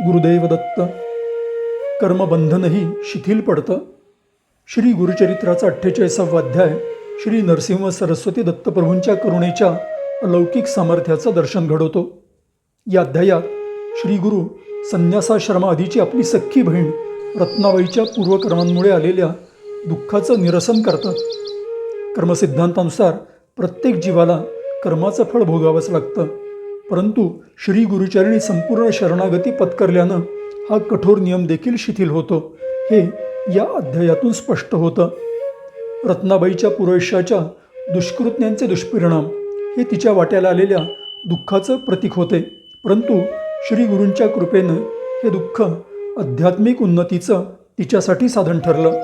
गुरुदैव दत्त. कर्मबंधनही शिथिल पडतं. श्री गुरुचरित्राचा 48वा अध्याय. श्री नरसिंह सरस्वती दत्तप्रभूंच्या करुणेच्या अलौकिक सामर्थ्याचं दर्शन घडवतो. या अध्यायात श्री गुरु संन्यासाश्रमाआधीची आपली सख्खी बहीण रत्नाबाईच्या पूर्वकर्मांमुळे आलेल्या दुःखाचं निरसन करतात. कर्मसिद्धांतानुसार प्रत्येक जीवाला कर्माचं फळ भोगावंच लागतं, परंतु श्री गुरुचरणी संपूर्ण शरणागती पत्करल्यानं हा कठोर नियम देखील शिथिल होतो, हे या अध्यायातून स्पष्ट होतं. रत्नाबाईच्या पुरोष्याच्या दुष्कृत्यांचे दुष्परिणाम हे तिच्या वाट्याला आलेल्या दुःखाचं प्रतीक होते, परंतु श्री गुरूंच्या कृपेनं हे दुःख आध्यात्मिक उन्नतीचं तिच्यासाठी साधन ठरलं.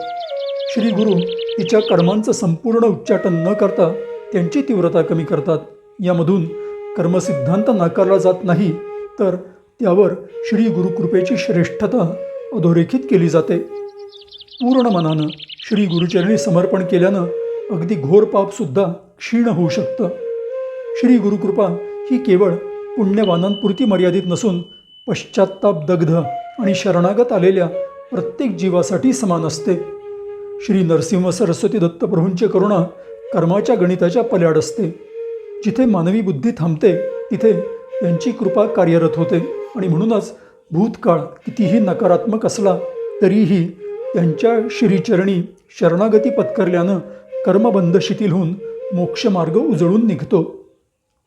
श्री गुरु तिच्या कर्मांचं संपूर्ण उच्चाटन न करता त्यांची तीव्रता कमी करतात. यामधून कर्मसिद्धांत नाकारला जात नाही, तर त्यावर श्री गुरुकृपेची श्रेष्ठता अधोरेखित केली जाते. पूर्ण मनानं श्री गुरुचरणी समर्पण केल्यानं अगदी घोर पापसुद्धा क्षीण होऊ शकतं. श्री गुरुकृपा ही केवळ पुण्यवानांपुरती मर्यादित नसून पश्चात्ताप दग्ध आणि शरणागत आलेल्या प्रत्येक जीवासाठी समान असते. श्री नरसिंह सरस्वती दत्तप्रभूंची करुणा कर्माच्या गणिताच्या पल्याड असते. जिथे मानवी बुद्धी थांबते तिथे त्यांची कृपा कार्यरत होते, आणि म्हणूनच भूतकाळ कितीही नकारात्मक असला तरीही त्यांच्या श्रीचरणी शरणागती पत्करल्यानं कर्मबंध शिथिल होऊन मोक्षमार्ग उजळून निघतो.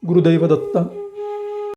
गुरुदैव दत्त.